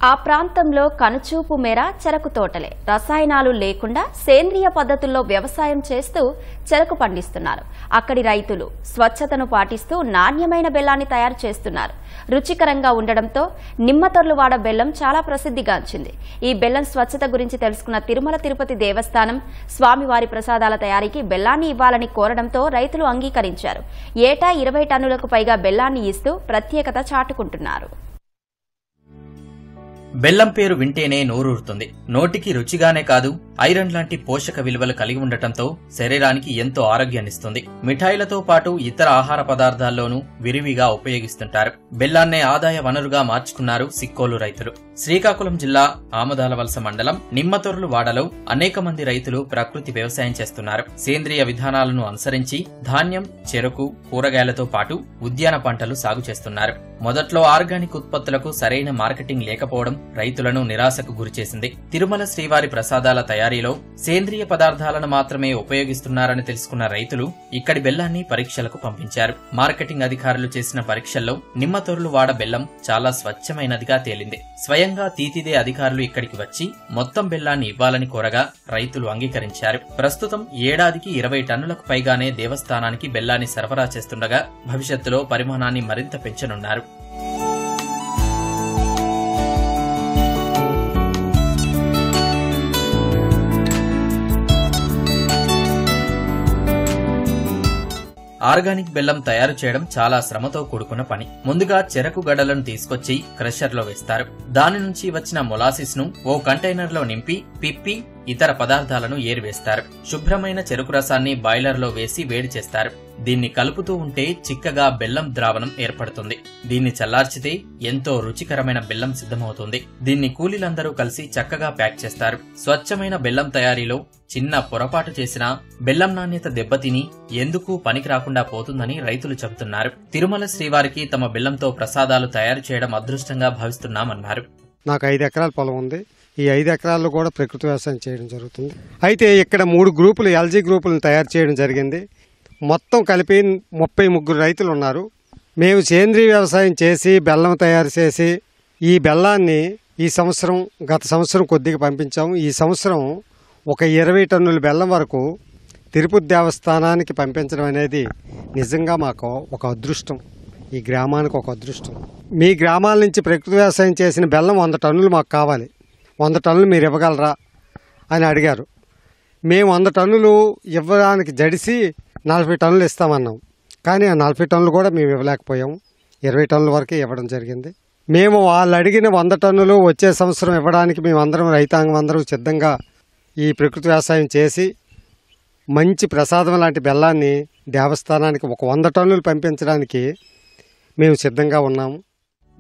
ఆ ప్రాంతంలో కనుచూపు మేర చెరకు తోటలే. రసాయనాలు లేకుండా సేంద్రియ పద్ధతుల్లో వ్యవసాయం చేస్తూ చెరకు పండిస్తున్నారు. అక్కడి రైతులు స్వచ్ఛతను పాటిస్తూ నాణ్యమైన బెల్లాన్ని తయారు చేస్తున్నారు. రుచికరంగా ఉండడంతో నిమ్మతొర్లువాడ బెల్లం చాలా ప్రసిద్ధిగాంచింది. ఈ బెల్లం స్వచ్ఛత గురించి తెలుసుకున్న తిరుమల తిరుపతి దేవస్థానం స్వామివారి ప్రసాదాల తయారీకి బెల్లాన్ని ఇవ్వాలని కోరడంతో రైతులు అంగీకరించారు. ఏటా 20 టన్నులకు పైగా బెల్లాన్ని ఇస్తూ ప్రత్యేకత చాటుకుంటున్నారు. బెల్లం పేరు వింటేనే నోరూరుతుంది. నోటికి రుచిగానే కాదు, ఐరన్ లాంటి పోషక విలువలు కలిగి ఉండటంతో శరీరానికి ఎంతో ఆరోగ్యాన్నిస్తుంది. మిఠాయిలతో పాటు ఇతర ఆహార పదార్థాల్లోనూ విరివిగా ఉపయోగిస్తుంటారు. బెల్లాన్నే ఆదాయ వనరుగా మార్చుకున్నారు సిక్కోలు రైతులు. శ్రీకాకుళం జిల్లా ఆమదాలవలస మండలం నిమ్మతొర్లు వాడలో అనేక మంది రైతులు ప్రకృతి వ్యవసాయం చేస్తున్నారు. సేంద్రియ విధానాలను అనుసరించి ధాన్యం, చెరకు, కూరగాయలతో పాటు ఉద్యాన పంటలు సాగు చేస్తున్నారు. మొదట్లో ఆర్గానిక్ ఉత్పత్తులకు సరైన మార్కెటింగ్ లేకపోవడం రైతులను నిరాశకు గురిచేసింది. తిరుమల శ్రీవారి ప్రసాదాల తయారీలో సేంద్రియ పదార్థాలను మాత్రమే ఉపయోగిస్తున్నారని తెలుసుకున్న రైతులు ఇక్కడి బెల్లాన్ని పరీక్షలకు పంపించారు. మార్కెటింగ్ అధికారులు చేసిన పరీక్షల్లో నిమ్మతొర్లు వాడ బెల్లం చాలా స్వచ్ఛమైనదిగా తేలింది. స్వయంగా తీతిదే అధికారులు ఇక్కడికి వచ్చి మొత్తం బెల్లాన్ని ఇవ్వాలని కోరగా రైతులు అంగీకరించారు. ప్రస్తుతం ఏడాదికి 20 టన్నులకు పైగానే దేవస్థానానికి బెల్లాన్ని సరఫరా చేస్తుండగా భవిష్యత్తులో పరిమాణాన్ని మరింత పెంచనున్నారు. ఆర్గానిక్ బెల్లం తయారు చేయడం చాలా శ్రమతో కూడుకున్న పని. ముందుగా చెరకు గడలను తీసుకొచ్చి క్రషర్లో వేస్తారు. దాని నుంచి వచ్చిన మొలాసిస్ ను ఓ కంటైనర్లో నింపి పిప్పి ఇతర పదార్థాలను ఏరివేస్తారు. శుభ్రమైన చెరకు రసాన్ని బాయిలర్లో వేసి వేడి చేస్తారు. దీన్ని కలుపుతూ ఉంటే చిక్కగా బెల్లం ద్రావణం ఏర్పడుతుంది. దీన్ని చల్లార్చితే ఎంతో రుచికరమైన బెల్లం సిద్ధమవుతుంది. దీన్ని కూలీలందరూ కలిసి చక్కగా ప్యాక్ చేస్తారు. స్వచ్ఛమైన బెల్లం తయారీలో చిన్న పొరపాటు చేసినా బెల్లం నాణ్యత దెబ్బతిని ఎందుకు పనికి రాకుండా పోతుందని రైతులు చెబుతున్నారు. తిరుమల శ్రీవారికి తమ బెల్లంతో ప్రసాదాలు తయారు చేయడం అదృష్టంగా భావిస్తున్నామన్నారు. నాకు 5 ఎకరాల పొలం ఉంది. ఈ 5 ఎకరాల్లో కూడా ప్రకృతి వ్యవసాయం చేయడం జరుగుతుంది. అయితే ఇక్కడ 3 గ్రూపులు ఎల్జీ గ్రూపులను తయారు చేయడం జరిగింది. మొత్తం కలిపి 33 రైతులు ఉన్నారు. మేము సేంద్రీయ వ్యవసాయం చేసి బెల్లం తయారు చేసి ఈ బెల్లాన్ని ఈ సంవత్సరం గత సంవత్సరం కొద్దిగా పంపించాము. ఈ సంవత్సరం ఒక 20 టన్నుల బెల్లం వరకు తిరుపతి దేవస్థానానికి పంపించడం అనేది నిజంగా మాకు ఒక అదృష్టం. ఈ గ్రామానికి ఒక అదృష్టం. మీ గ్రామాల నుంచి ప్రకృతి వ్యవసాయం చేసిన బెల్లం 100 టన్నులు మాకు కావాలి, 100 టన్నులు మీరు ఇవ్వగలరా అని అడిగారు. మేము 100 టన్నులు ఇవ్వడానికి జడిసి 40 టన్నులు ఇస్తామన్నాం. కానీ ఆ 40 టన్నులు కూడా మేము ఇవ్వలేకపోయాము. 20 టన్నుల వరకే ఇవ్వడం జరిగింది. మేము వాళ్ళు అడిగిన 100 టన్నులు వచ్చే సంవత్సరం ఇవ్వడానికి మేమందరం రైతాంగం అందరం సిద్ధంగా ఈ ప్రకృతి వ్యవసాయం చేసి మంచి ప్రసాదం లాంటి బెల్లాన్ని దేవస్థానానికి ఒక 100 టన్నులు పంపించడానికి మేము సిద్ధంగా ఉన్నాము.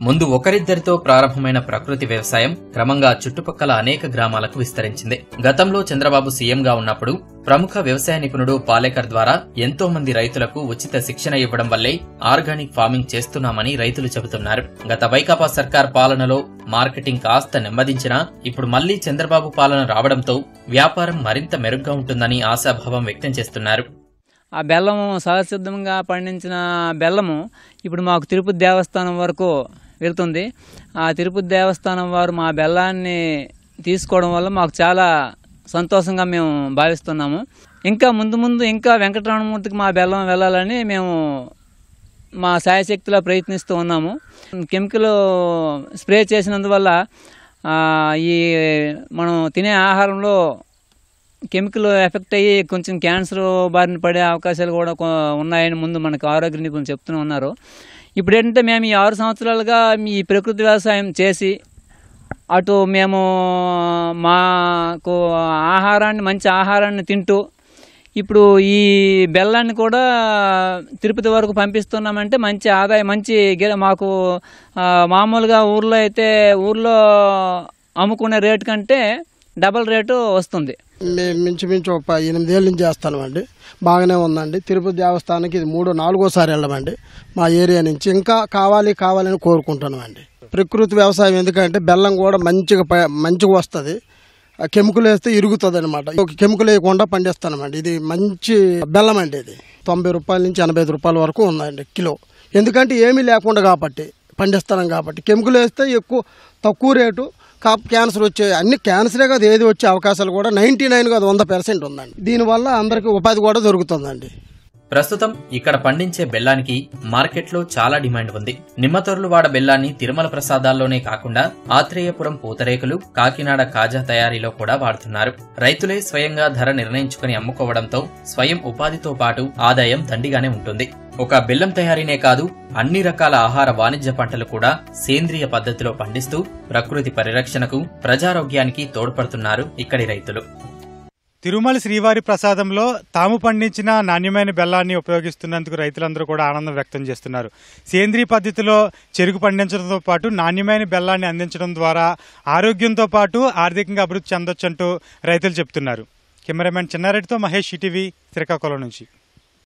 ముందు ఒకరిద్దరితో ప్రారంభమైన ప్రకృతి వ్యవసాయం క్రమంగా చుట్టుపక్కల అనేక గ్రామాలకు విస్తరించింది. గతంలో చంద్రబాబు సీఎంగా ఉన్నప్పుడు ప్రముఖ వ్యవసాయ నిపుణుడు పాలేకర్ ద్వారా ఎంతో మంది రైతులకు ఉచిత శిక్షణ ఇవ్వడం వల్లే ఆర్గానిక్ ఫార్మింగ్ చేస్తున్నామని రైతులు చెబుతున్నారు. గత వైకాపా సర్కార్ పాలనలో మార్కెటింగ్ కాస్త నెమ్మదించినా ఇప్పుడు మళ్లీ చంద్రబాబు పాలన రావడంతో వ్యాపారం మరింత మెరుగ్గా ఉంటుందని ఆశాభావం వ్యక్తం చేస్తున్నారు. ఆ బెల్లము సహజసిద్ధంగా పండించిన బెల్లము ఇప్పుడు మాకు తిరుపతి దేవస్థానం వరకు వెళ్తుంది. ఆ తిరుపతి దేవస్థానం వారు మా బెల్లాన్ని తీసుకోవడం వల్ల మాకు చాలా సంతోషంగా మేము భావిస్తున్నాము. ఇంకా ముందు ఇంకా వెంకటరమణమూర్తికి మా బెల్లం వెళ్ళాలని మేము మా శాయశక్తిలో ప్రయత్నిస్తూ ఉన్నాము. కెమికల్ స్ప్రే చేసినందువల్ల ఈ మనం తినే ఆహారంలో కెమికల్ ఎఫెక్ట్ అయ్యి కొంచెం క్యాన్సర్ బారిన పడే అవకాశాలు కూడా ఉన్నాయని ముందు మనకు ఆరోగ్య నిపుణులు చెప్తూనే ఉన్నారు. ఇప్పుడు ఏంటంటే మేము ఈ 6 సంవత్సరాలుగా ఈ ప్రకృతి వ్యవసాయం చేసి అటు మేము మాకు మంచి ఆహారాన్ని తింటూ ఇప్పుడు ఈ బెల్లాన్ని కూడా తిరుపతి వరకు పంపిస్తున్నామంటే మంచి ఆదాయం, మంచి మాకు మామూలుగా ఊర్లో అమ్ముకునే రేటు కంటే డబల్ రేటు వస్తుంది. మేము మించుమించు 8 ఏళ్ళ నుంచి చేస్తామండి. బాగానే ఉందండి. తిరుపతి దేవస్థానానికి ఇది 3-4 వెళ్ళమండి. మా ఏరియా నుంచి ఇంకా కావాలని కోరుకుంటున్నామండి. ప్రకృతి వ్యవసాయం ఎందుకంటే బెల్లం కూడా మంచిగా వస్తుంది. కెమికల్ వేస్తే ఇరుగుతుంది అనమాట. కెమికల్ వేయకుండా పండిస్తామండి. ఇది మంచి బెల్లం అండి. ఇది 90 రూపాయల నుంచి 85 రూపాయల వరకు ఉందండి కిలో. ఎందుకంటే ఏమీ లేకుండా కాబట్టి పండిస్తున్నాం కాబట్టి. కెమికల్ వేస్తే ఎక్కువ తక్కువ రేటు క్యాన్సర్ వచ్చే అన్ని క్యాన్సరే కాదు ఏది వచ్చే అవకాశాలు కూడా 99 కాదు 100% ఉందండి. దీనివల్ల అందరికీ ఉపాధి కూడా దొరుకుతుందండి. ప్రస్తుతం ఇక్కడ పండించే బెల్లానికి మార్కెట్లో చాలా డిమాండ్ ఉంది. నిమ్మతొర్లువాడ బెల్లాన్ని తిరుమల ప్రసాదాల్లోనే కాకుండా ఆత్రేయపురం పూతరేకులు, కాకినాడ కాజా తయారీలో కూడా వాడుతున్నారు. రైతులే స్వయంగా ధర నిర్ణయించుకుని అమ్ముకోవడంతో స్వయం ఉపాధితో పాటు ఆదాయం దండిగానే ఉంటుంది. ఒక బెల్లం తయారీనే కాదు, అన్ని రకాల ఆహార వాణిజ్య పంటలు కూడా సేంద్రియ పద్ధతిలో పండిస్తూ ప్రకృతి పరిరక్షణకు, ప్రజారోగ్యానికి తోడ్పడుతున్నారు ఇక్కడి రైతులు. తిరుమల శ్రీవారి ప్రసాదంలో తాము పండించిన నాణ్యమైన బెల్లాన్ని ఉపయోగిస్తున్నందుకు రైతులందరూ కూడా ఆనందం వ్యక్తం చేస్తున్నారు. సేంద్రీయ పద్ధతిలో చెరుకు పండించడంతో పాటు నాణ్యమైన బెల్లాన్ని అందించడం ద్వారా ఆరోగ్యంతో పాటు ఆర్థికంగా అభివృద్ధి చెందొచ్చంటూ రైతులు చెబుతున్నారు. కెమెరామెన్ చిన్నారెడ్డితో మహేష్, ఈటీవీ, శ్రీకాకుళం నుంచి.